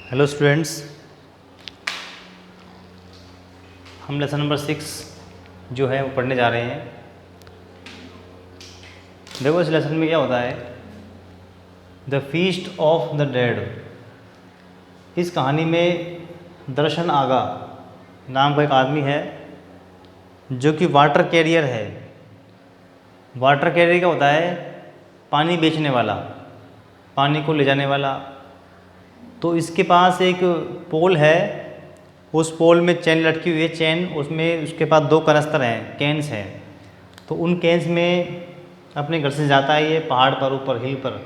Hello students, हम lesson number 6 जो है वो पढ़ने जा रहे हैं। देखो इस लेसन में क्या होता है, the feast of the dead. इस कहानी में दर्शन आगा नाम का एक आदमी है जो कि वाटर कैरियर है। वाटर कैरियर क्या होता है? पानी बेचने वाला, पानी को ले जाने वाला। तो इसके पास एक पोल है, उस पोल में चैन लटकी हुई है। चैन उसमें उसके पास 2 कनस्तर हैं, कैंस हैं। तो उन कैंस में अपने घर से जाता है ये पहाड़ पर, ऊपर हिल पर।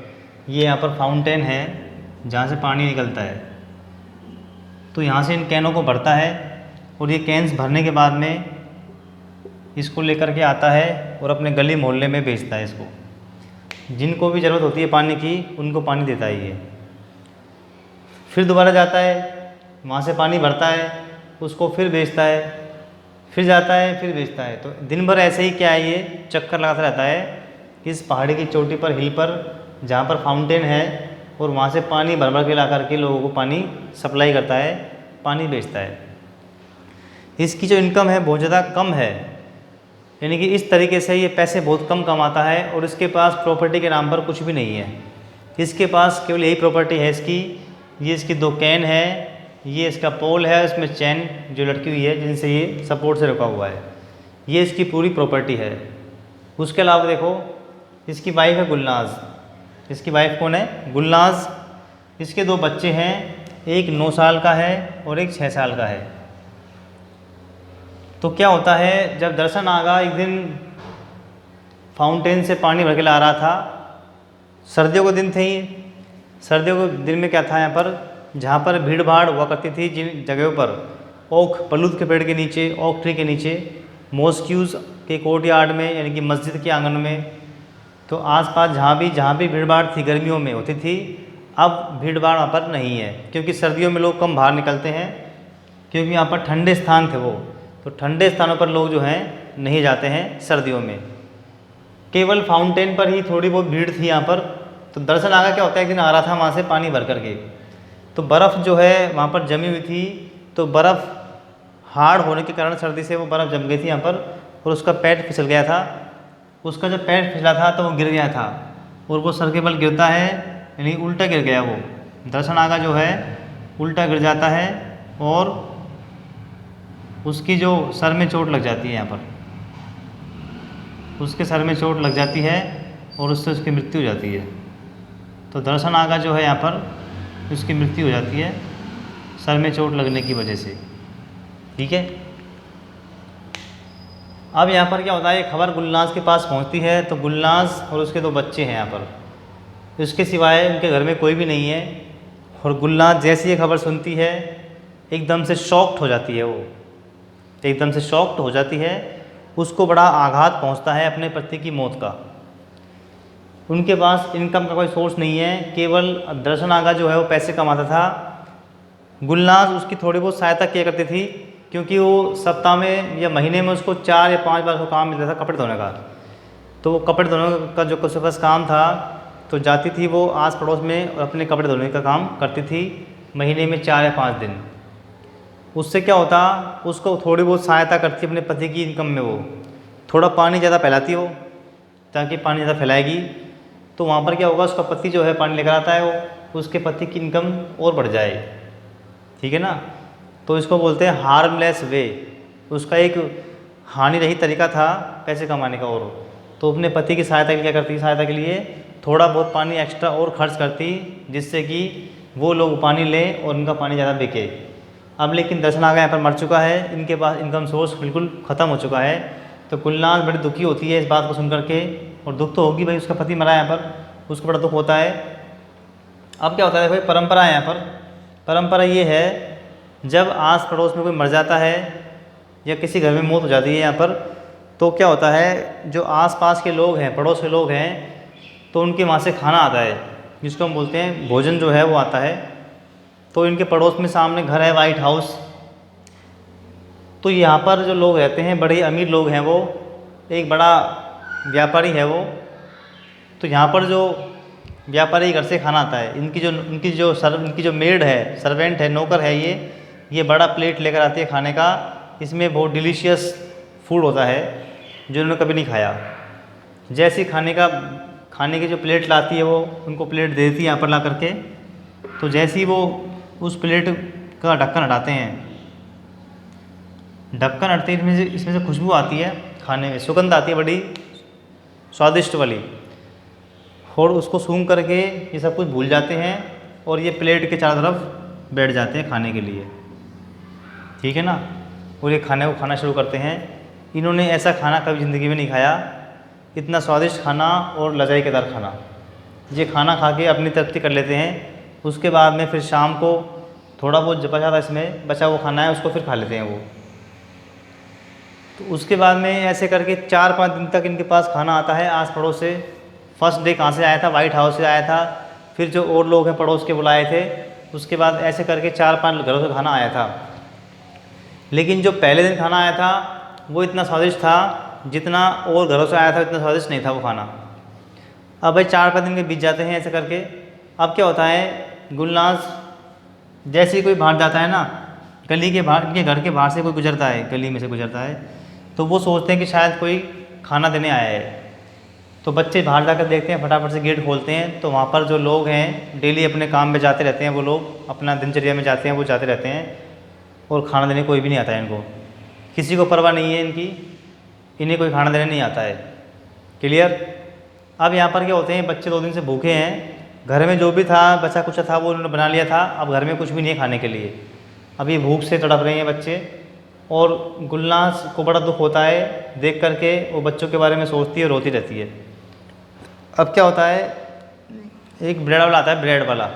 ये यहाँ पर फाउंटेन है जहाँ से पानी निकलता है। तो यहाँ से इन कैनों को भरता है और ये कैंस भरने के बाद में इसको लेकर के आता है और अपने गली मोहल्ले में बेचता है इसको। जिनको भी ज़रूरत होती है पानी की उनको पानी देता है ये। फिर दोबारा जाता है, वहाँ से पानी भरता है, उसको फिर बेचता है, फिर जाता है, फिर बेचता है। तो दिन भर ऐसे ही क्या है, ये चक्कर लगाता रहता है इस पहाड़ी की चोटी पर, हिल पर, जहाँ पर फाउंटेन है, और वहाँ से पानी भर भर के ला करके लोगों को पानी सप्लाई करता है, पानी बेचता है। इसकी जो इनकम है बहुत ज़्यादा कम है, यानी कि इस तरीके से ये पैसे बहुत कम कमाता है और इसके पास प्रॉपर्टी के नाम पर कुछ भी नहीं है। इसके पास केवल यही प्रॉपर्टी है इसकी, ये इसकी 2 कैन है, ये इसका पोल है, इसमें चैन जो लटकी हुई है जिनसे ये सपोर्ट से रुका हुआ है। ये इसकी पूरी प्रॉपर्टी है। उसके अलावा देखो इसकी वाइफ है गुलनाज। इसकी वाइफ कौन है? गुलनाज। इसके 2 बच्चे हैं, एक 9 साल का है और एक 6 साल का है। तो क्या होता है, जब दर्शन आगा एक दिन फाउंटेन से पानी भर के ला रहा था, सर्दियों के दिन थे ये। सर्दियों के दिन में क्या था, यहाँ पर जहाँ पर भीड़ भाड़ हुआ करती थी, जिन जगहों पर ओक बलूत के पेड़ के नीचे, ओक ट्री के नीचे, मॉस्क्यूज़ के कोर्ट यार्ड में, यानी कि मस्जिद के आंगन में, तो आसपास जहाँ भी भीड़ भाड़ थी गर्मियों में होती थी, अब भीड़ भाड़ वहाँ पर नहीं है, क्योंकि सर्दियों में लोग कम बाहर निकलते हैं, क्योंकि यहाँ पर ठंडे स्थान थे वो। तो ठंडे स्थानों पर लोग जो हैं नहीं जाते हैं सर्दियों में। केवल फाउंटेन पर ही थोड़ी बहुत भीड़ थी यहाँ पर। तो दर्शन आगा क्या होता है, एक दिन आ रहा था वहाँ से पानी भर करके, तो बर्फ़ जो है वहाँ पर जमी हुई थी। तो बर्फ़ हार्ड होने के कारण सर्दी से वो बर्फ़ जम गई थी यहाँ पर, और उसका पैर फिसल गया था। उसका जब पैर फिसला था तो वो गिर गया था, और वो सर के बल गिरता है, यानी उल्टा गिर गया वो। दर्शन आगा जो है उल्टा गिर जाता है और उसकी जो सर में चोट लग जाती है, यहाँ पर उसके सर में चोट लग जाती है और उससे उसकी मृत्यु हो जाती है। तो दर्शन आगा जो है यहाँ पर उसकी मृत्यु हो जाती है सर में चोट लगने की वजह से। ठीक है। अब यहाँ पर क्या होता है, ये खबर गुलनाज के पास पहुँचती है। तो गुलनाज और उसके 2 बच्चे हैं यहाँ पर, इसके सिवाय उनके घर में कोई भी नहीं है। और गुलनाज जैसी ये खबर सुनती है एकदम से शॉक्ड हो जाती है, वो एकदम से शॉक्ड हो जाती है। उसको बड़ा आघात पहुँचता है अपने पति की मौत का। उनके पास इनकम का कोई सोर्स नहीं है, केवल दर्शन आगा जो है वो पैसे कमाता था। गुलनाज उसकी थोड़ी बहुत सहायता किया करती थी, क्योंकि वो सप्ताह में या महीने में उसको 4 या 5 बार को काम मिलता था कपड़े धोने का। तो वो कपड़े धोने का जो उसके पास काम था, तो जाती थी वो आस पड़ोस में और अपने कपड़े धोने का काम करती थी, महीने में 4 या 5 दिन। उससे क्या होता, उसको थोड़ी बहुत सहायता करती अपने पति की इनकम में। वो थोड़ा पानी ज़्यादा फैलाती हो, ताकि पानी ज़्यादा फैलाएगी तो वहाँ पर क्या होगा, उसका पति जो है पानी लेकर आता है, वो उसके पति की इनकम और बढ़ जाए। ठीक है ना। तो इसको बोलते हैं हार्मलेस वे। उसका एक हानि रहित तरीका था पैसे कमाने का। और तो अपने पति की सहायता के लिए क्या करती, सहायता के लिए थोड़ा बहुत पानी एक्स्ट्रा और खर्च करती, जिससे कि वो लोग पानी लें और उनका पानी ज़्यादा बिके। अब लेकिन दर्शन आगा यहाँ पर मर चुका है, इनके पास इनकम सोर्स बिल्कुल ख़त्म हो चुका है। तो गुलनाज बड़ी दुखी होती है इस बात को सुन करके, और दुख तो होगी भाई, उसका पति मरा है यहाँ पर, उसको बड़ा दुख होता है। अब क्या होता है भाई, परंपरा है यहाँ पर। परंपरा ये है, जब आस पड़ोस में कोई मर जाता है या किसी घर में मौत हो जाती है यहाँ पर, तो क्या होता है, जो आस पास के लोग हैं, पड़ोस के लोग हैं, तो उनके वहाँ से खाना आता है, जिसको हम बोलते हैं भोजन जो है वो आता है। तो इनके पड़ोस में सामने घर है वाइट हाउस। तो यहाँ पर जो लोग रहते हैं बड़े अमीर लोग हैं, वो एक बड़ा व्यापारी है वो। तो यहाँ पर जो व्यापारी घर से खाना आता है। इनकी जो मेड है, सर्वेंट है, नौकर है, ये बड़ा प्लेट लेकर आती है खाने का। इसमें बहुत डिलीशियस फूड होता है जो इन्होंने कभी नहीं खाया। जैसे खाने की जो प्लेट लाती है वो उनको प्लेट देती है यहाँ पर ला करके। तो जैसे ही वो उस प्लेट का ढक्कन हटाते हैं, ढक्कन हटते ही इसमें से खुशबू आती है, खाने में सुगंध आती है बड़ी स्वादिष्ट वाली। और उसको सूंघ करके ये सब कुछ भूल जाते हैं और ये प्लेट के चारों तरफ बैठ जाते हैं खाने के लिए, ठीक है ना। और ये खाने को खाना शुरू करते हैं। इन्होंने ऐसा खाना कभी ज़िंदगी में नहीं खाया, इतना स्वादिष्ट खाना और लजाइकेदार खाना। ये खाना खा के अपनी तृप्ति कर लेते हैं। उसके बाद में फिर शाम को थोड़ा बहुत बचा था, इसमें बचा वो खाना है, उसको फिर खा लेते हैं वो। तो उसके बाद में ऐसे करके 4-5 दिन तक इनके पास खाना आता है आस पड़ोस से। फर्स्ट डे कहाँ से आया था? वाइट हाउस से आया था। फिर जो और लोग हैं पड़ोस के बुलाए थे, उसके बाद ऐसे करके 4-5 घरों से खाना आया था। लेकिन जो पहले दिन खाना आया था वो इतना स्वादिष्ट था, जितना और घरों से आया था इतना स्वादिष्ट नहीं था वो खाना। अब भाई 4-5 दिन के बीत जाते हैं ऐसे करके। अब क्या होता है, गुलनाज जैसे ही कोई बाहर जाता है ना, गली के बाहर, इनके घर के बाहर से कोई गुजरता है, गली में से गुजरता है, तो वो सोचते हैं कि शायद कोई खाना देने आया है। तो बच्चे बाहर जाकर देखते हैं, फटाफट से गेट खोलते हैं। तो वहाँ पर जो लोग हैं डेली अपने काम में जाते रहते हैं, वो लोग अपना दिनचर्या में जाते हैं, वो जाते रहते हैं और खाना देने कोई भी नहीं आता है इनको। किसी को परवाह नहीं है इनकी, इन्हें कोई खाना देने नहीं आता है। क्लियर। अब यहाँ पर क्या होते हैं, बच्चे 2 दिन से भूखे हैं, घर में जो भी था बचा कुछ था वो उन्होंने बना लिया था, अब घर में कुछ भी नहीं है खाने के लिए। अब ये भूख से तड़प रहे हैं बच्चे। और गुलनाज को बड़ा दुख होता है देख करके, वो बच्चों के बारे में सोचती है, रोती रहती है। अब क्या होता है, एक ब्रेड वाला आता है, ब्रेड वाला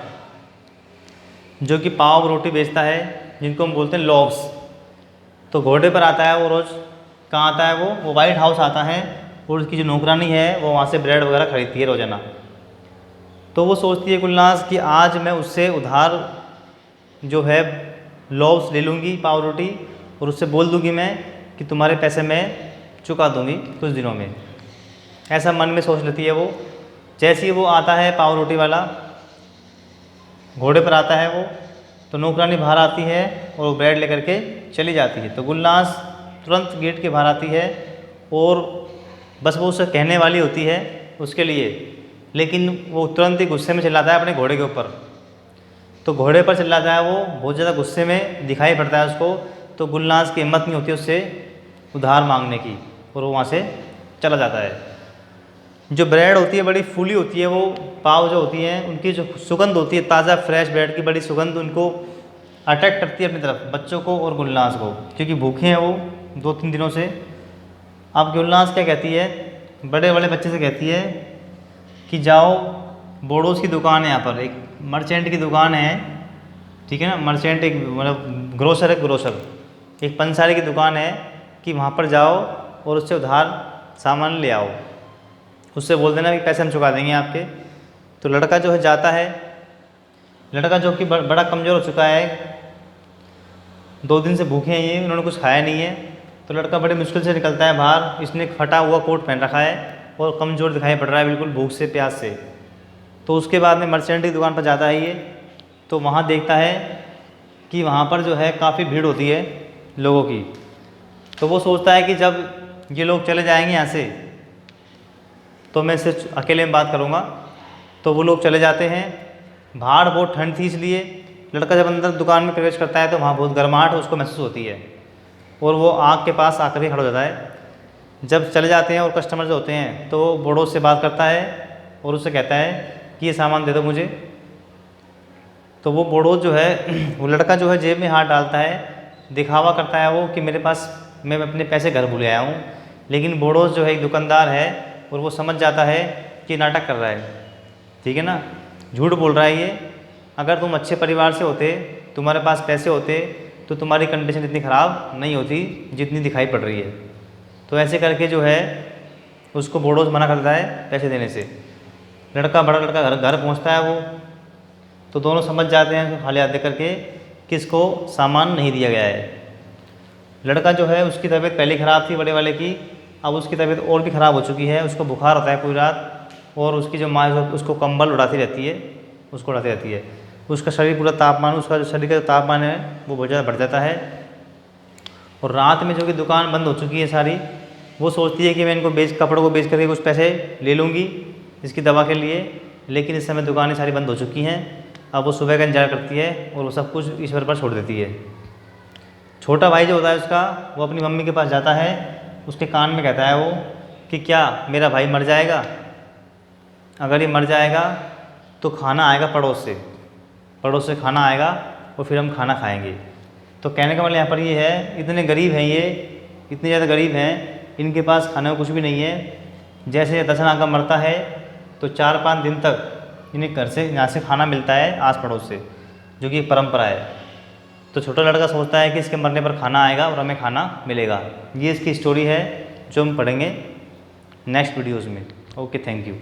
जो कि पाव रोटी बेचता है, जिनको हम बोलते हैं लोव्स। तो घोड़े पर आता है वो रोज़। कहाँ आता है वो वाइट हाउस आता है, और उसकी जो नौकरानी है वो वहाँ से ब्रेड वगैरह खरीदती है रोज़ाना। तो वो सोचती है गुलनाज कि आज मैं उससे उधार जो है लोव्स ले लूँगी, पाव रोटी, और उससे बोल दूँगी मैं कि तुम्हारे पैसे मैं चुका दूँगी कुछ दिनों में। ऐसा मन में सोच लेती है वो। जैसे ही वो आता है पाव रोटी वाला, घोड़े पर आता है वो, तो नौकरानी बाहर आती है और वो ब्रेड लेकर के चली जाती है। तो गुलनाज तुरंत गेट के बाहर आती है और बस वो उसे कहने वाली होती है उसके लिए, लेकिन वो तुरंत ही गुस्से में चिल्लाता है अपने घोड़े के ऊपर। तो घोड़े पर चिल्लाता है वो, बहुत ज़्यादा गुस्से में दिखाई पड़ता है उसको। तो गुलनाज की हिम्मत नहीं होती उससे उधार मांगने की, और वो वहाँ से चला जाता है। जो ब्रेड होती है बड़ी फूली होती है, वो पाव जो होती हैं उनकी जो सुगंध होती है, ताज़ा फ्रेश ब्रेड की बड़ी सुगंध उनको अट्रैक्ट करती है अपनी तरफ, बच्चों को और गुलनाज को, क्योंकि भूखे हैं वो 2-3 दिनों से। अब गुलनाज क्या कहती है, बड़े बड़े बच्चे से कहती है कि जाओ, बोड़ोस की दुकान है यहाँ पर, एक मर्चेंट की दुकान है, ठीक है ना। मर्चेंट एक मतलब ग्रोसर है, ग्रोसर एक पंसारी की दुकान है, कि वहाँ पर जाओ और उससे उधार सामान ले आओ, उससे बोल देना कि पैसे हम चुका देंगे आपके। तो लड़का जो है जाता है। लड़का जो कि बड़ा कमज़ोर हो चुका है, 2 दिन से भूखे हैं ये, उन्होंने कुछ खाया नहीं है। तो लड़का बड़े मुश्किल से निकलता है बाहर। इसने एक फटा हुआ कोट पहन रखा है और कमज़ोर दिखाई पड़ रहा है बिल्कुल भूख से, प्यास से। तो उसके बाद में मर्चेंट की दुकान पर जाता है ये। तो वहाँ देखता है कि वहाँ पर जो है काफ़ी भीड़ होती है लोगों की। तो वो सोचता है कि जब ये लोग चले जाएंगे यहाँ से तो मैं सिर्फ अकेले में बात करूँगा। तो वो लोग चले जाते हैं। बाहर बहुत ठंड थी, इसलिए लड़का जब अंदर दुकान में प्रवेश करता है तो वहाँ बहुत गर्माहट उसको महसूस होती है, और वो आग के पास आकर के खड़ा हो जाता है। जब चले जाते हैं और कस्टमर जो होते हैं तो वो बड़ों से बात करता है और उससे कहता है कि ये सामान दे दो मुझे। तो वो बड़ों जो है, वो लड़का जो है जेब में हाथ डालता है, दिखावा करता है वो कि मेरे पास, मैं अपने पैसे घर भूल आया हूँ। लेकिन बड़ों जो है एक दुकानदार है और वो समझ जाता है कि नाटक कर रहा है, ठीक है ना, झूठ बोल रहा है ये। अगर तुम अच्छे परिवार से होते, तुम्हारे पास पैसे होते, तो तुम्हारी कंडीशन इतनी ख़राब नहीं होती जितनी दिखाई पड़ रही है। तो ऐसे करके जो है उसको बोड़ोस मना करता है पैसे देने से। बड़ा लड़का घर पहुंचता है वो। तो दोनों समझ जाते हैं खाली हाथ दे करके कि इसको सामान नहीं दिया गया है। लड़का जो है उसकी तबीयत पहले ख़राब थी बड़े वाले की, अब उसकी तबीयत और भी ख़राब हो चुकी है, उसको बुखार होता है पूरी रात। और उसकी जो माँ है उसको कंबल उड़ाती रहती है, उसको उड़ाती रहती है। उसका शरीर पूरा तापमान, उसका जो शरीर का जो तापमान है वो बहुत ज़्यादा बढ़ जाता है। और रात में जो कि दुकान बंद हो चुकी है सारी, वो सोचती है कि मैं इनको कपड़ों को बेच करके कुछ पैसे ले लूँगी इसकी दवा के लिए, लेकिन इस समय दुकानें सारी बंद हो चुकी हैं। अब वो सुबह का इंतजार करती है और वो सब कुछ ईश्वर पर छोड़ देती है। छोटा भाई जो होता है उसका, वो अपनी मम्मी के पास जाता है, उसके कान में कहता है वो कि क्या मेरा भाई मर जाएगा? अगर ये मर जाएगा तो खाना आएगा पड़ोस से खाना आएगा और फिर हम खाना खाएंगे। तो कहने का मतलब यहाँ पर ये है, इतने गरीब हैं ये, इतने ज़्यादा गरीब हैं, इनके पास खाने को कुछ भी नहीं है। जैसे दर्शन का मरता है तो 4-5 दिन तक इन्हें घर से यहाँ से खाना मिलता है आस पड़ोस से, जो कि एक परंपरा है। तो छोटा लड़का सोचता है कि इसके मरने पर खाना आएगा और हमें खाना मिलेगा। ये इसकी स्टोरी है जो हम पढ़ेंगे नेक्स्ट वीडियोज़ में। Okay, thank you.